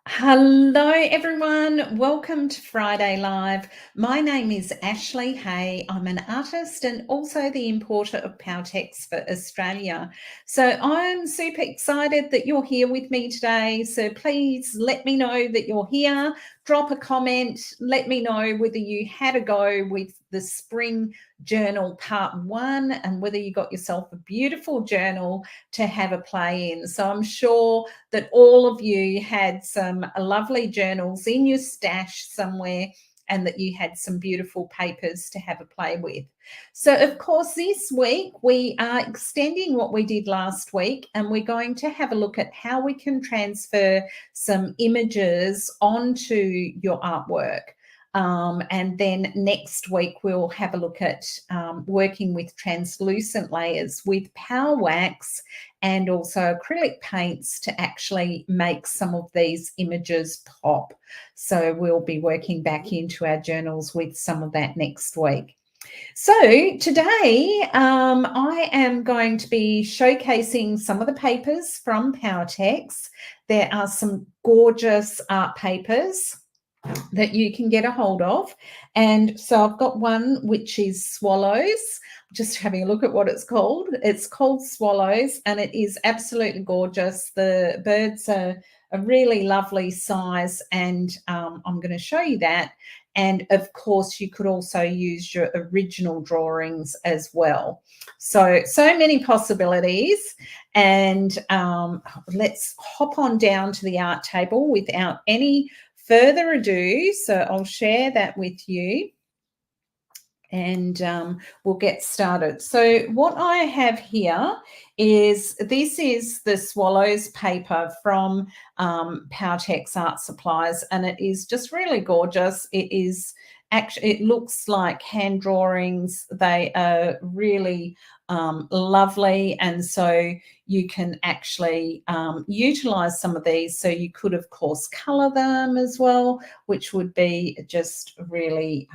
Hello, everyone. Welcome to Friday Live. My name is Ashley Hay. I'm an artist and also the importer of Powertex for Australia. So I'm super excited that you're here with me today. So please let me know that you're here. Drop a comment. Let me know whether you had a go with the Spring Journal Part 1 and whether you got yourself a beautiful journal to have a play in. So I'm sure that all of you had some lovely journals in your stash somewhere and that you had some beautiful papers to have a play with. So, of course, this week we are extending what we did last week, and we're going to have a look at how we can transfer some images onto your artwork. And then next week, we'll have a look at working with translucent layers with Power Wax and also acrylic paints to actually make some of these images pop. So we'll be working back into our journals with some of that next week. So today I am going to be showcasing some of the papers from Powertex. There are some gorgeous art papers that you can get a hold of. And so I've got one which is Swallows. Just having a look at what it's called. It's called Swallows, and it is absolutely gorgeous. The birds are a really lovely size, and I'm going to show you that. And of course, you could also use your original drawings as well. So many possibilities. And let's hop on down to the art table without any further ado. So I'll share that with you and we'll get started. So what I have here is this is the Swallows paper from Powertex Art Supplies, and it is just really gorgeous. It is actually, it looks like hand drawings. They are really lovely, and so you can actually utilize some of these. So you could, of course, color them as well, which would be just really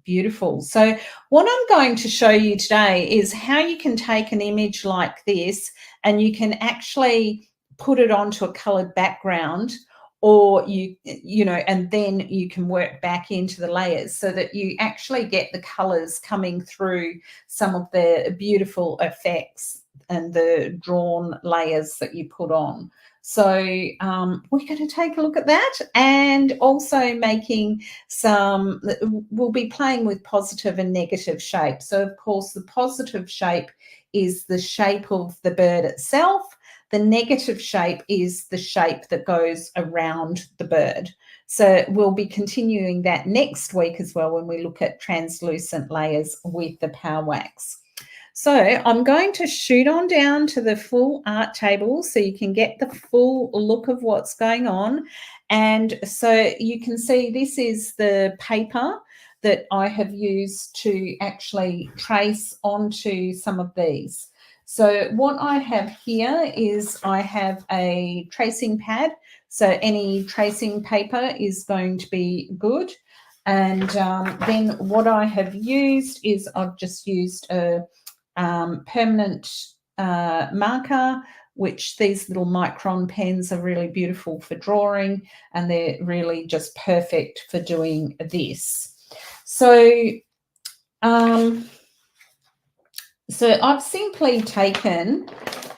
beautiful. So what I'm going to show you today is how you can take an image like this and you can actually put it onto a colored background, or you know, and then you can work back into the layers so that you actually get the colors coming through some of the beautiful effects and the drawn layers that you put on. So we're going to take a look at that, and also making some, we'll be playing with positive and negative shape. So of course the positive shape is the shape of the bird itself. The negative shape is the shape that goes around the bird. So we'll be continuing that next week as well when we look at translucent layers with the Power Wax. So I'm going to shoot on down to the full art table so you can get the full look of what's going on. And so you can see this is the paper that I have used to actually trace onto some of these. So what I have here is I have a tracing pad. So any tracing paper is going to be good. And then what I have used is I've just used a permanent marker, which these little micron pens are really beautiful for drawing, and they're really just perfect for doing this. So I've simply taken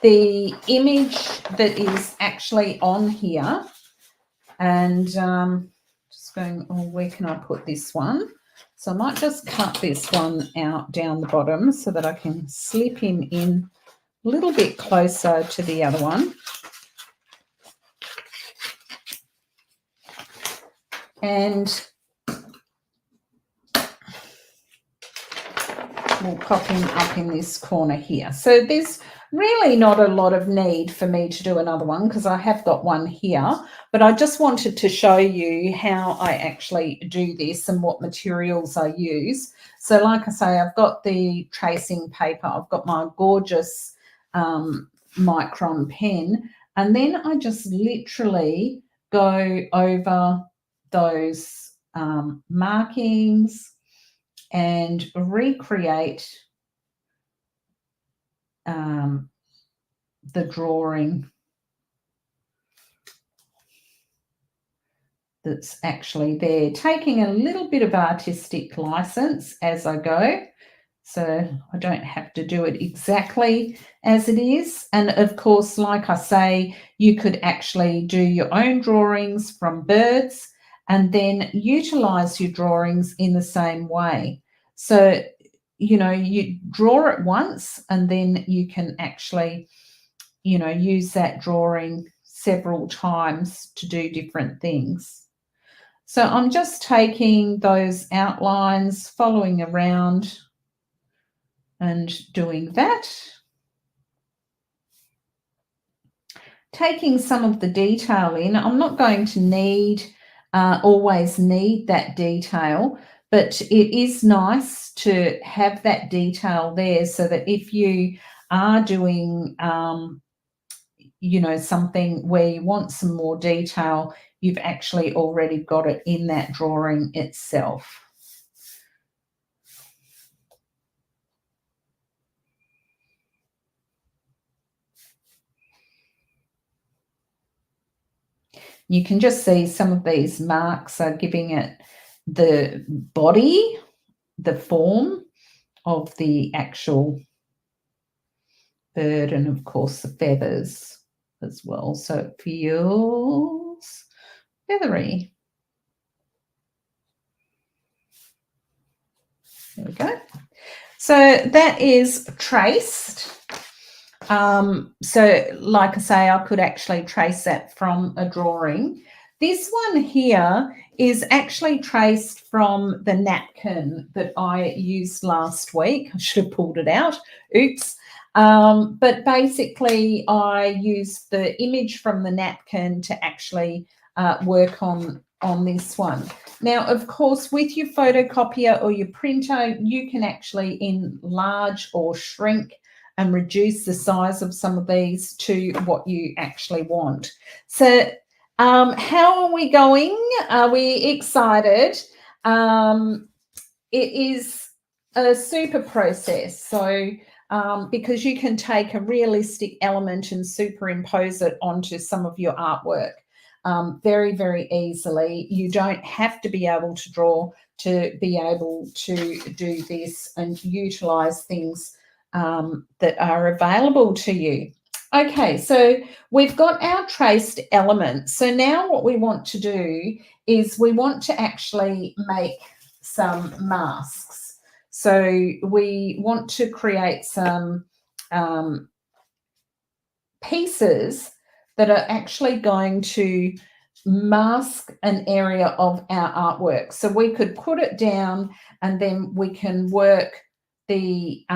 the image that is actually on here, and just going, oh, where can I put this one? So I might just cut this one out down the bottom so that I can slip him in a little bit closer to the other one. And we'll pop him up in this corner here. So there's really not a lot of need for me to do another one because I have got one here, but I just wanted to show you how I actually do this and what materials I use. So like I say, I've got the tracing paper, I've got my gorgeous micron pen, and then I just literally go over those markings and recreate the drawing. that's actually there, taking a little bit of artistic license as I go, so I don't have to do it exactly as it is. And of course, like I say, you could actually do your own drawings from birds and then utilize your drawings in the same way. So, you know, you draw it once and then you can actually, you know, use that drawing several times to do different things. So I'm just taking those outlines, following around and doing that. Taking some of the detail in. I'm not going to always need that detail, but it is nice to have that detail there so that if you are doing you know, something where you want some more detail, you've actually already got it in that drawing itself. You can just see some of these marks are giving it the body, the form of the actual bird, and of course the feathers as well. So it feels feathery. There we go. So that is traced. So like I say, I could actually trace that from a drawing. This one here is actually traced from the napkin that I used last week. I should have pulled it out. Oops. But basically, I used the image from the napkin to actually work on this one. Now, of course, with your photocopier or your printer, you can actually enlarge or shrink and reduce the size of some of these to what you actually want. So how are we going? Are we excited? It is a super process. So because you can take a realistic element and superimpose it onto some of your artwork very, very easily. You don't have to be able to draw to be able to do this and utilize things that are available to you. Okay, so we've got our traced elements. So now what we want to do is we want to actually make some masks. So we want to create some pieces that are actually going to mask an area of our artwork. So we could put it down and then we can work the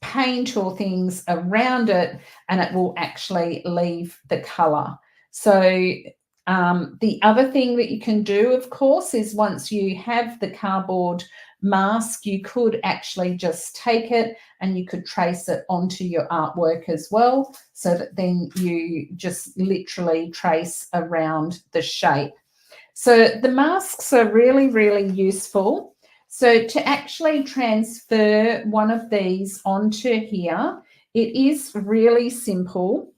paint or things around it and it will actually leave the color. So the other thing that you can do, of course, is once you have the cardboard mask, you could actually just take it and you could trace it onto your artwork as well, so that then you just literally trace around the shape. So the masks are really, really useful. So to actually transfer one of these onto here, it is really simple.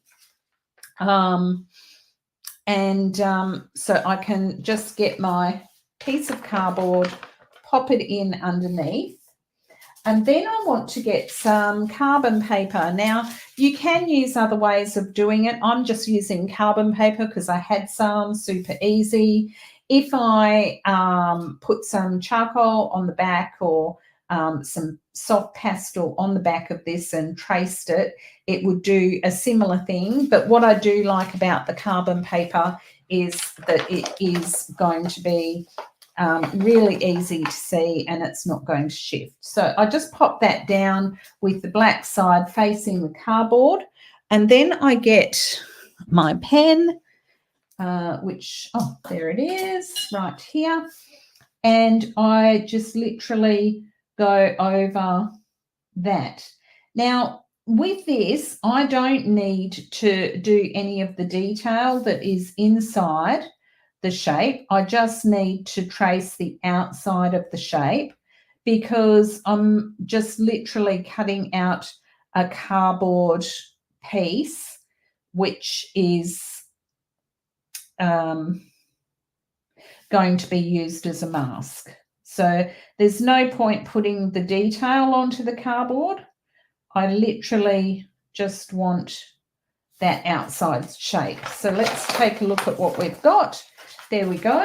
So I can just get my piece of cardboard, pop it in underneath, and then I want to get some carbon paper. Now, you can use other ways of doing it. I'm just using carbon paper because I had some, super easy. If I put some charcoal on the back or some soft pastel on the back of this and traced it, it would do a similar thing. But what I do like about the carbon paper is that it is going to be really easy to see and it's not going to shift. So I just pop that down with the black side facing the cardboard, and then I get my pen, which, oh, there it is right here, and I just literally go over that. Now, with this, I don't need to do any of the detail that is inside the shape. I just need to trace the outside of the shape because I'm just literally cutting out a cardboard piece, which is going to be used as a mask. So there's no point putting the detail onto the cardboard. I literally just want that outside shape. So let's take a look at what we've got. There we go.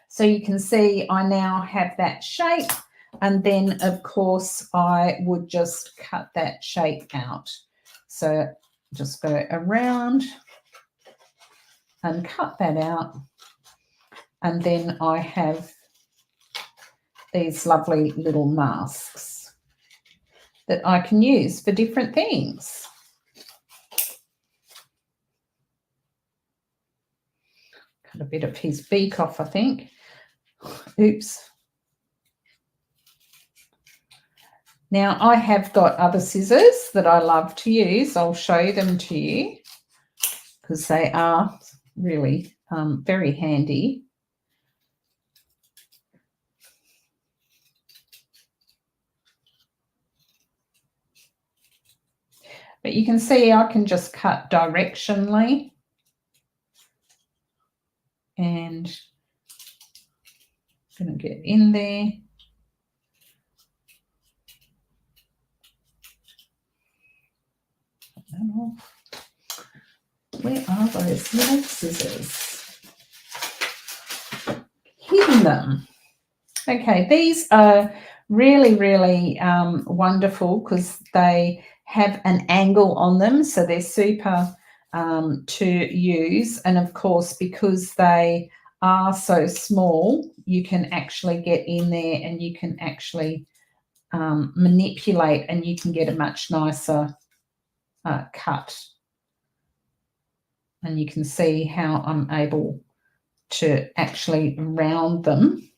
So you can see I now have that shape, and then of course I would just cut that shape out. So just go around and cut that out, and then I have these lovely little masks that I can use for different things. Cut a bit of his beak off, I think. Oops. Now I have got other scissors that I love to use. I'll show them to you because they are really very handy. But you can see I can just cut directionally, and I'm going to get in there. Where are those little scissors? Hidden them. Okay, these are really, really wonderful because they have an angle on them, so they're super to use. And of course, because they are so small, you can actually get in there and you can actually manipulate, and you can get a much nicer cut. And you can see how I'm able to actually round them.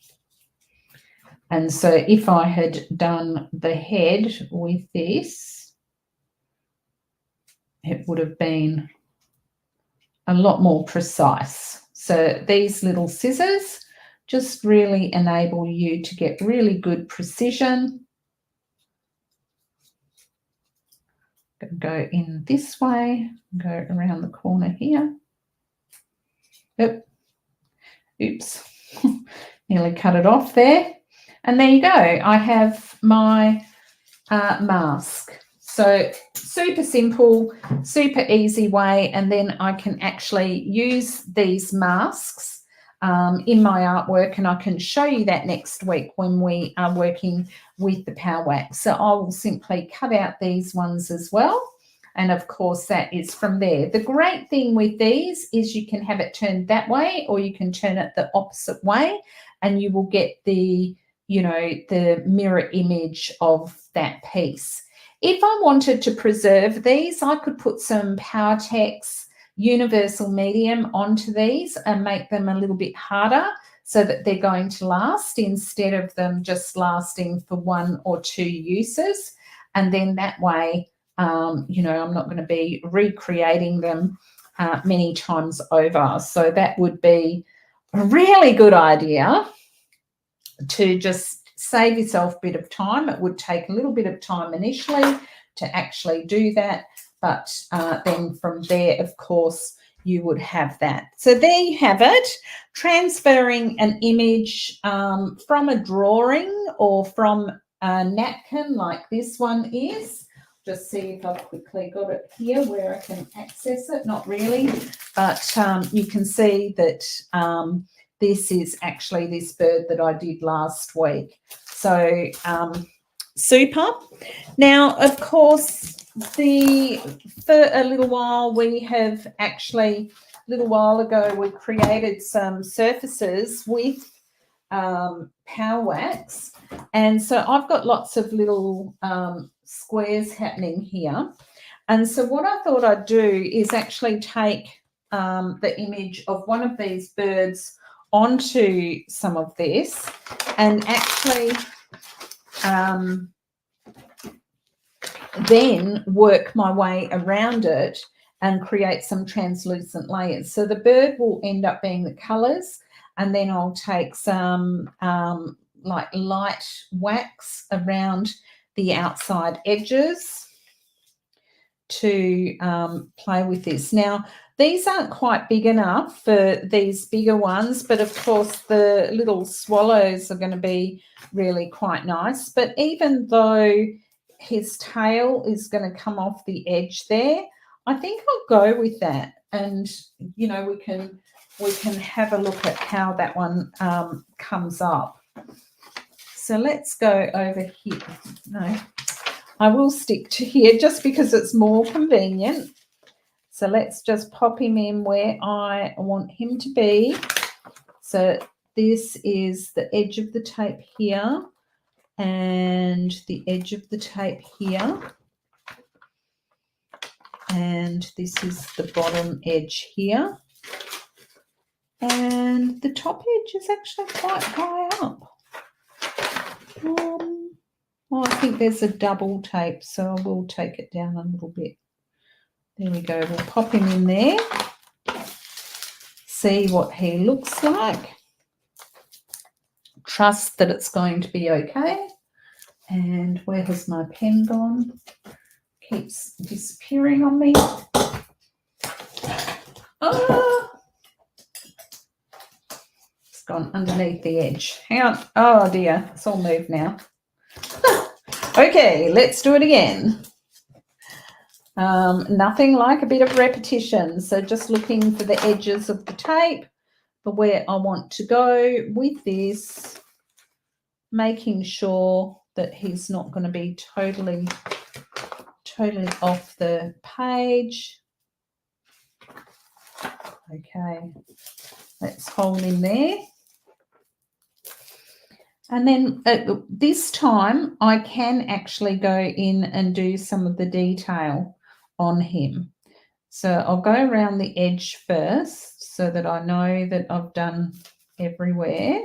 And so if I had done the head with this, it would have been a lot more precise. So these little scissors just really enable you to get really good precision. Go in this way, go around the corner here. Oops, nearly cut it off there. And there you go. I have my mask. So super simple, super easy way. And then I can actually use these masks in my artwork, and I can show you that next week when we are working with the Powertex. So I will simply cut out these ones as well. And of course, that is from there. The great thing with these is you can have it turned that way, or you can turn it the opposite way, and you will get the, you know, the mirror image of that piece. If I wanted to preserve these, I could put some Powertex Universal Medium onto these and make them a little bit harder so that they're going to last, instead of them just lasting for 1 or 2 uses. And then that way, you know, I'm not going to be recreating them many times over. So that would be a really good idea to just save yourself a bit of time. It would take a little bit of time initially to actually do that, but then from there, of course, you would have that. So there you have it, transferring an image from a drawing or from a napkin like this one is. Just see if I've quickly got it here where I can access it. Not really, but you can see that this is actually this bird that I did last week. So super. Now, of course, for a little while we have actually, a little while ago, we created some surfaces with Powertex. And so I've got lots of little squares happening here. And so what I thought I'd do is actually take the image of one of these birds onto some of this and actually then work my way around it and create some translucent layers. So the bird will end up being the colours, and then I'll take some like light wax around the outside edges to play with this. Now, these aren't quite big enough for these bigger ones, but of course the little swallows are going to be really quite nice. But even though his tail is going to come off the edge there, I think I'll go with that. And, you know, we can have a look at how that one comes up. So let's go over here. No, I will stick to here just because it's more convenient. So let's just pop him in where I want him to be. So this is the edge of the tape here and the edge of the tape here. And this is the bottom edge here. And the top edge is actually quite high up. Well, I think there's a double tape, so I will take it down a little bit. There we go. We'll pop him in there. See what he looks like. Trust that it's going to be okay. And where has my pen gone? Keeps disappearing on me. Oh, it's gone underneath the edge. Hang on. Oh dear, it's all moved now. Okay, let's do it again. Nothing like a bit of repetition. So just looking for the edges of the tape, for where I want to go with this, making sure that he's not going to be totally off the page. Okay, let's hold him there. And then this time I can actually go in and do some of the detail on him. So I'll go around the edge first so that I know that I've done everywhere.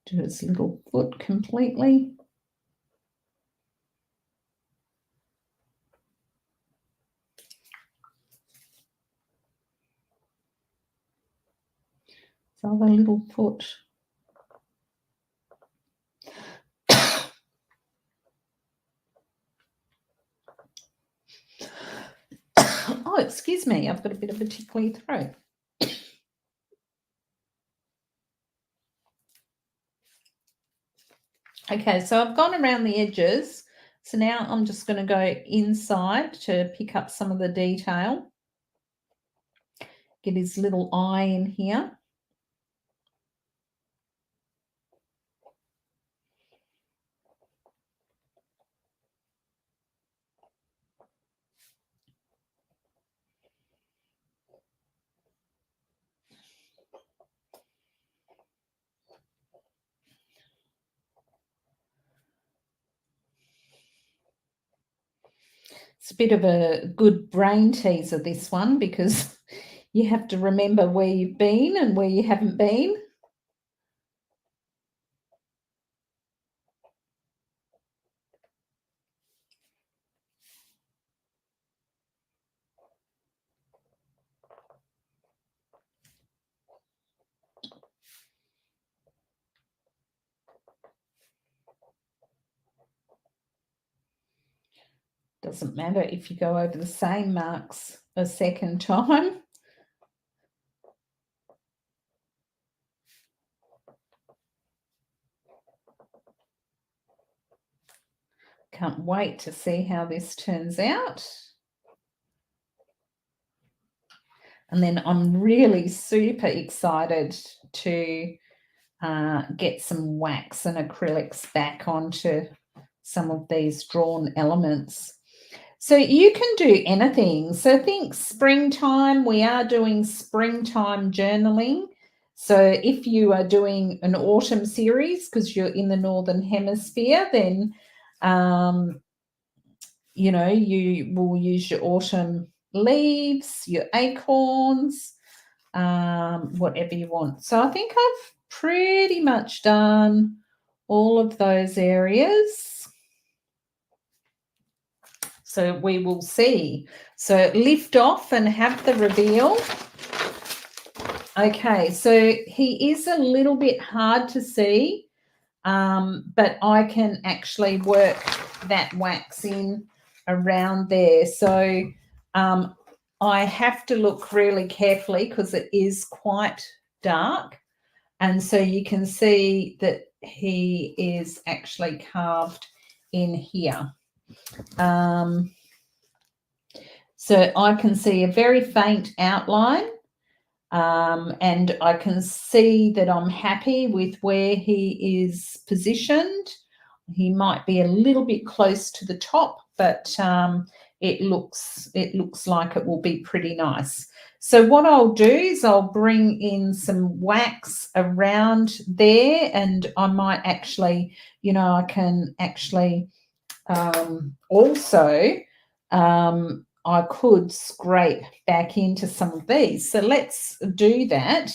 Do his little foot completely. His other little foot. Oh, excuse me, I've got a bit of a tickly throat. Okay, so I've gone around the edges. So now I'm just going to go inside to pick up some of the detail. Get his little eye in here. It's a bit of a good brain teaser, this one, because you have to remember where you've been and where you haven't been. Doesn't matter if you go over the same marks a second time. Can't wait to see how this turns out. And then I'm really super excited to get some wax and acrylics back onto some of these drawn elements. So you can do anything. So think springtime. We are doing springtime journaling. So if you are doing an autumn series because you're in the Northern Hemisphere, then, you know, you will use your autumn leaves, your acorns, whatever you want. So I think I've pretty much done all of those areas. So we will see. So lift off and have the reveal. Okay, so he is a little bit hard to see, but I can actually work that wax in around there. So I have to look really carefully because it is quite dark. And so you can see that he is actually carved in here. So I can see a very faint outline, and I can see that I'm happy with where he is positioned. He might be a little bit close to the top, but it looks like it will be pretty nice. So what I'll do is I'll bring in some wax around there, and I might actually, I can actually also I could scrape back into some of these. So let's do that.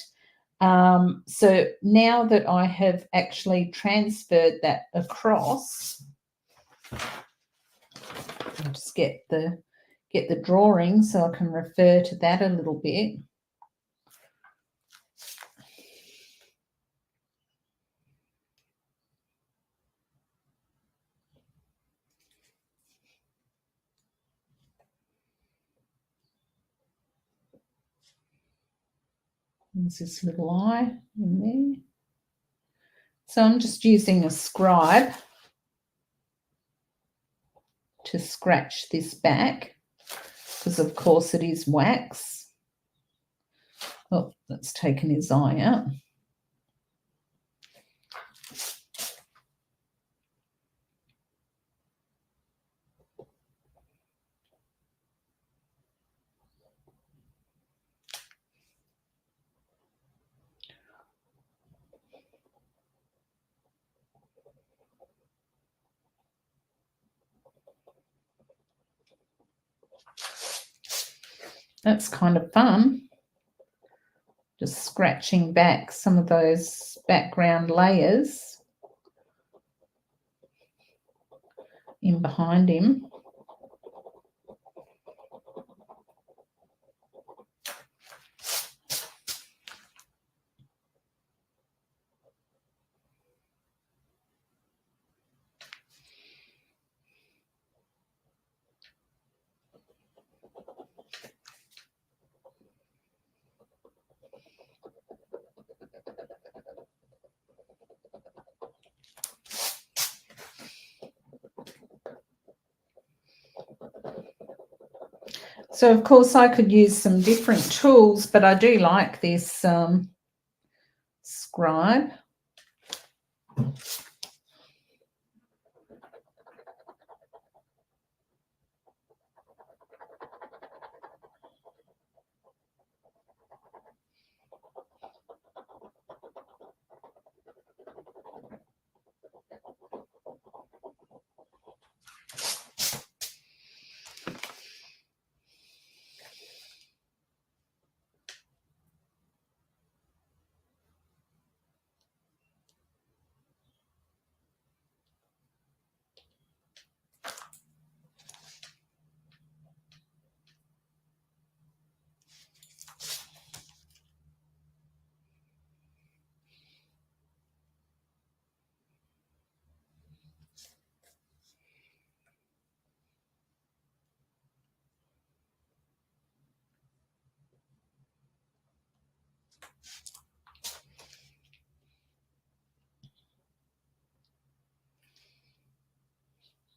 So now that I have actually transferred that across, I'll just get the drawing so I can refer to that a little bit. There's this little eye in there. So I'm just using a scribe to scratch this back because, of course, it is wax. Oh, that's taken his eye out. That's kind of fun, just scratching back some of those background layers in behind him. So, of course, I could use some different tools, but I do like this scribe.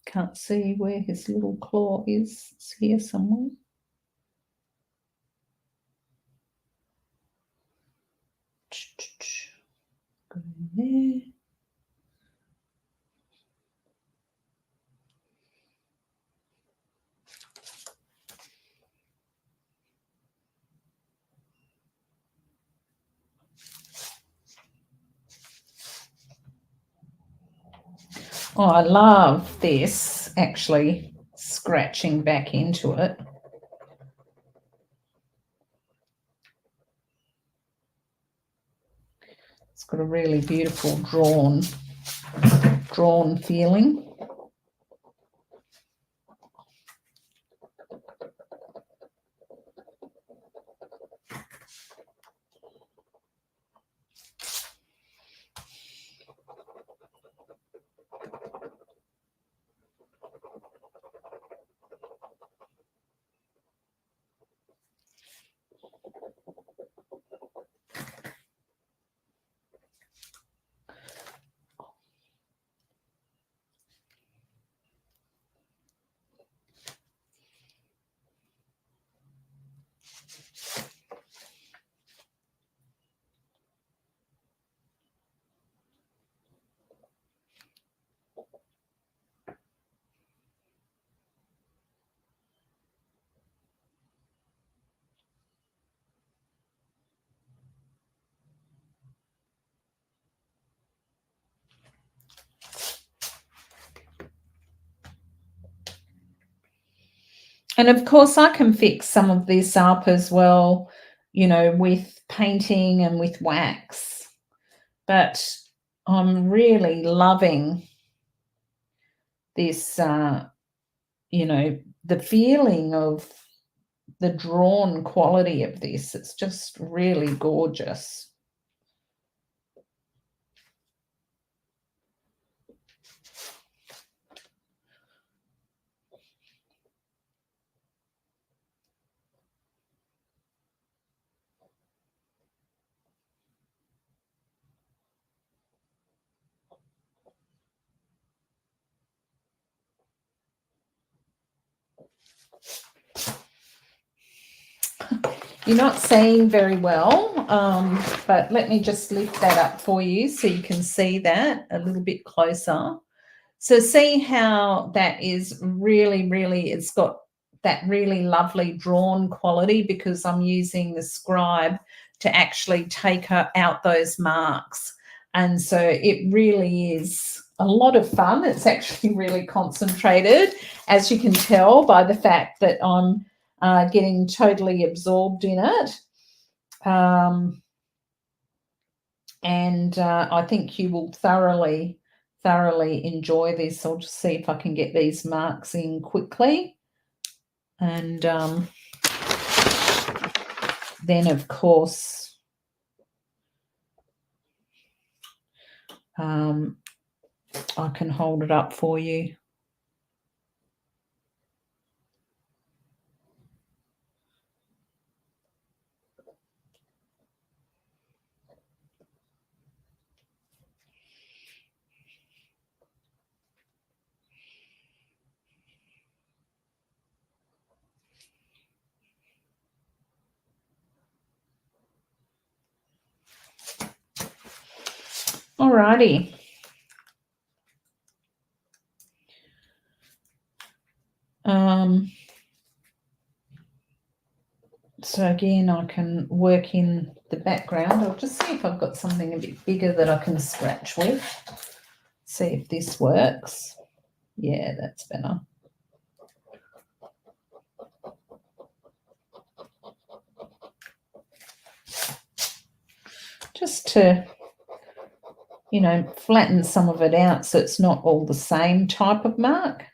Can't see where his little claw is. It's here somewhere. Go in there. Oh, I love this, actually, scratching back into it. It's got a really beautiful drawn feeling. And of course, I can fix some of this up as well, you know, with painting and with wax. But I'm really loving this, you know, the feeling of the drawn quality of this. It's just really gorgeous. You're not seeing very well, but let me just lift that up for you so you can see that a little bit closer. So see how that is really, really, it's got that really lovely drawn quality because I'm using the scribe to actually take out those marks. And so it really is a lot of fun. It's actually really concentrated, as you can tell by the fact that I'm getting totally absorbed in it. And I think you will thoroughly enjoy this. I'll just see if I can get these marks in quickly. And then, of course, I can hold it up for you. Alrighty. So again, I can work in the background. I'll just see if I've got something a bit bigger that I can scratch with. See if this works. Yeah, that's better. Just to, you know, flatten some of it out so it's not all the same type of mark.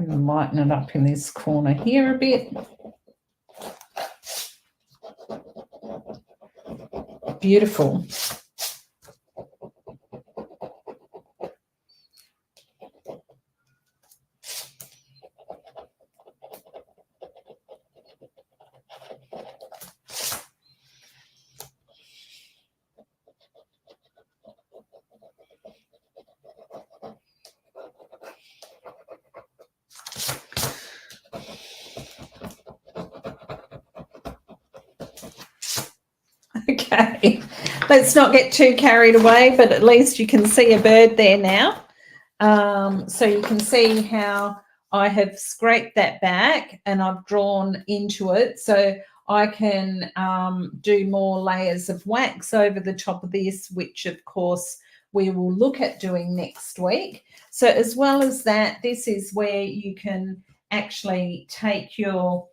And lighten it up in this corner here a bit. Beautiful. Okay, let's not get too carried away, but at least you can see a bird there now. So you can see how I have scraped that back and I've drawn into it. So I can do more layers of wax over the top of this, which of course we will look at doing next week. So as well as that, this is where you can actually take your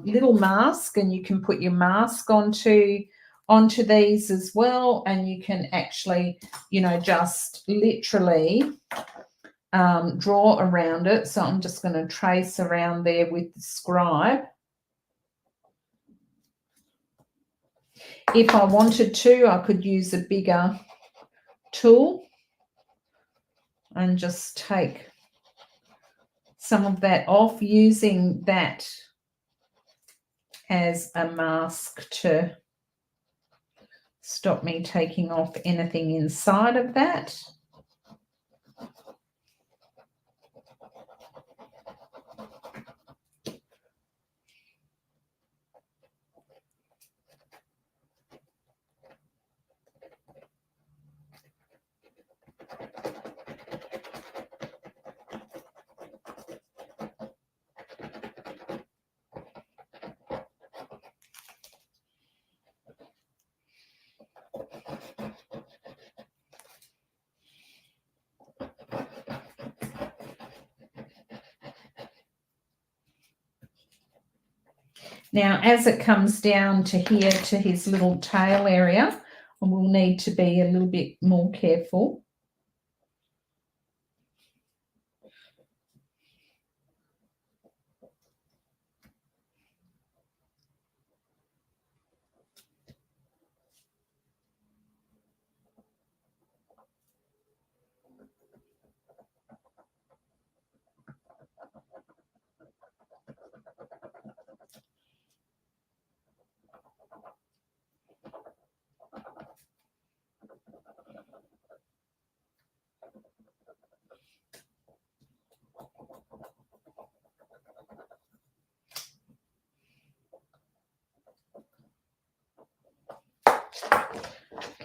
little mask and you can put your mask onto these as well, and you can actually, you know, just literally draw around it. So I'm just going to trace around there with the scribe. If I wanted to, I could use a bigger tool and just take some of that off, using that as a mask to stop me taking off anything inside of that. Now, as it comes down to here to his little tail area, we'll need to be a little bit more careful.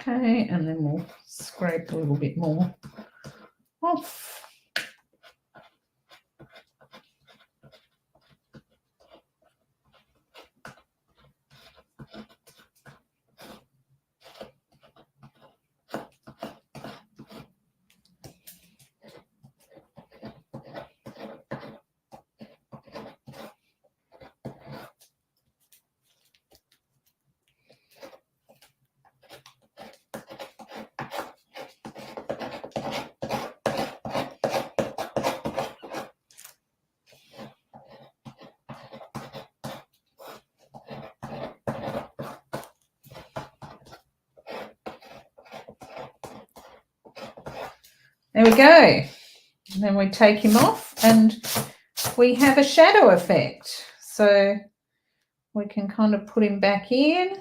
Okay, and then we'll scrape a little bit more off. There we go. And then we take him off and we have a shadow effect. So we can kind of put him back in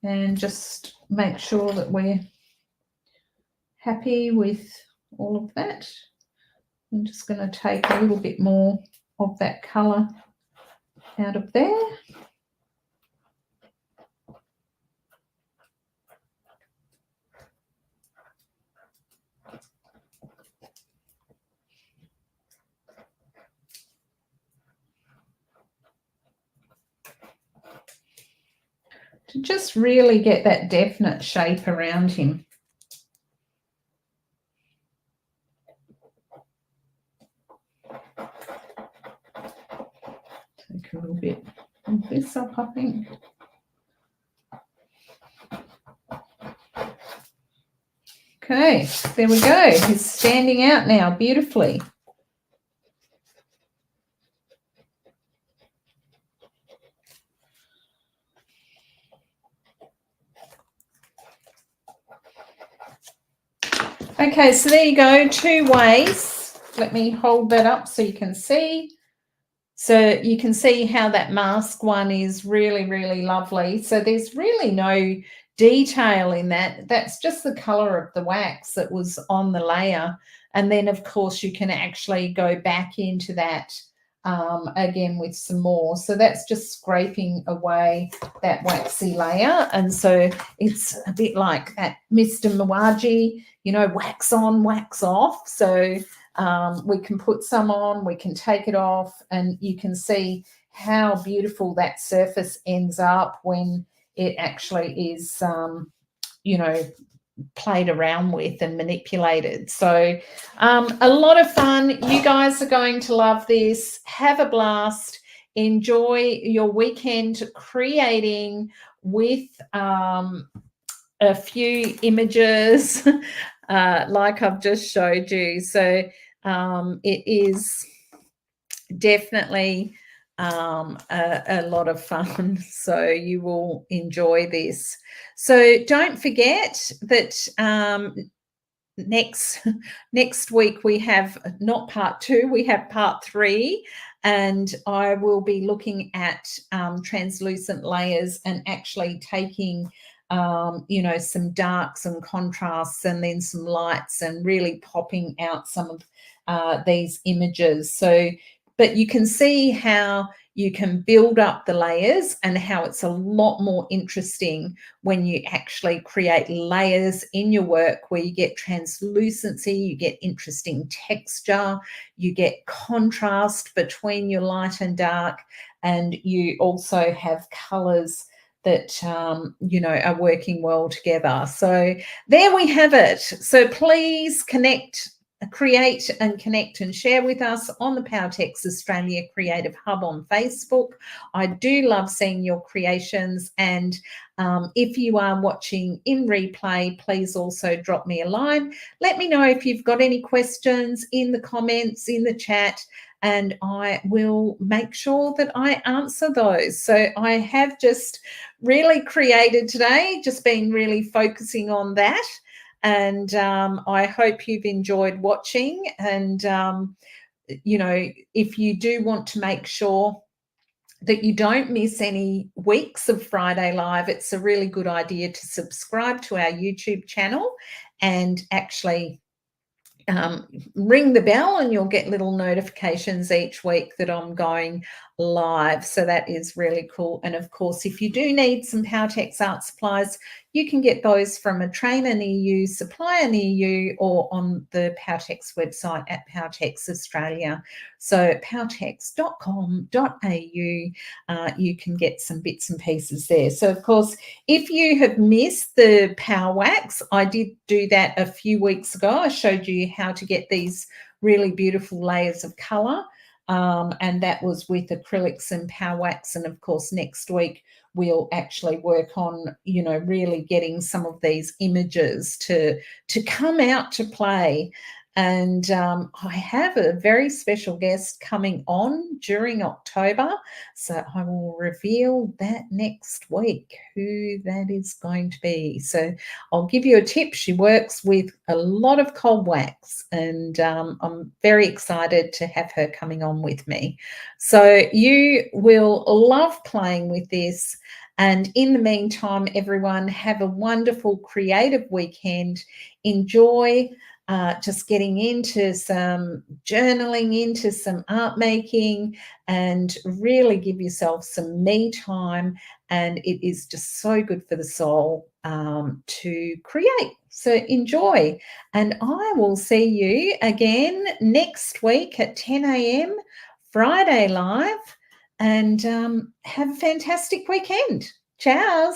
and just make sure that we're happy with all of that. I'm just going to take a little bit more of that colour out of there. To just really get that definite shape around him. Take a little bit of this up, I think. Okay, there we go. He's standing out now beautifully. Okay, so there you go, 2 ways. Let me hold that up so you can see. So you can see how that mask one is really, really lovely. So there's really no detail in that. That's just the color of the wax that was on the layer. And then, of course, you can actually go back into that again with some more. So that's just scraping away that waxy layer. And so it's a bit like that Mr. Mawaji, you know, wax on, wax off. So we can put some on, we can take it off, and you can see how beautiful that surface ends up when it actually is, you know, played around with and manipulated. So a lot of fun. You guys are going to love this. Have a blast. Enjoy your weekend creating with a few images like I've just showed you. So it is definitely a lot of fun. So you will enjoy this. So don't forget that next week we have not part 2, we have part 3, and I will be looking at translucent layers and actually taking you know, some darks and contrasts and then some lights and really popping out some of these images. So but you can see how you can build up the layers and how it's a lot more interesting when you actually create layers in your work where you get translucency, you get interesting texture, you get contrast between your light and dark, and you also have colors that you know, are working well together. So there we have it. So please create and connect and share with us on the Powertex Australia Creative Hub on Facebook. I do love seeing your creations, and if you are watching in replay, please also drop me a line. Let me know if you've got any questions in the comments, in the chat, and I will make sure that I answer those. So I have just really created today, just been really focusing on that. And I hope you've enjoyed watching. And, you know, if you do want to make sure that you don't miss any weeks of Friday Live, it's a really good idea to subscribe to our YouTube channel and actually ring the bell, and you'll get little notifications each week that I'm going live. So that is really cool. And of course, if you do need some Powertex art supplies, you can get those from a trainer near you, supplier near you, or on the Powertex website at Powertex Australia. So powertex.com.au, you can get some bits and pieces there. So of course, if you have missed the Power Wax, I did do that a few weeks ago. I showed you how to get these really beautiful layers of color. And that was with acrylics and Power Wax. And of course, next week we'll actually work on, you know, really getting some of these images to come out to play. And I have a very special guest coming on during October, so I will reveal that next week, who that is going to be. So I'll give you a tip. She works with a lot of cold wax, and I'm very excited to have her coming on with me. So you will love playing with this. And in the meantime, everyone, have a wonderful creative weekend. Enjoy just getting into some journaling, into some art making, and really give yourself some me time. And it is just so good for the soul to create. So enjoy. And I will see you again next week at 10 a.m. Friday Live. And have a fantastic weekend. Ciao.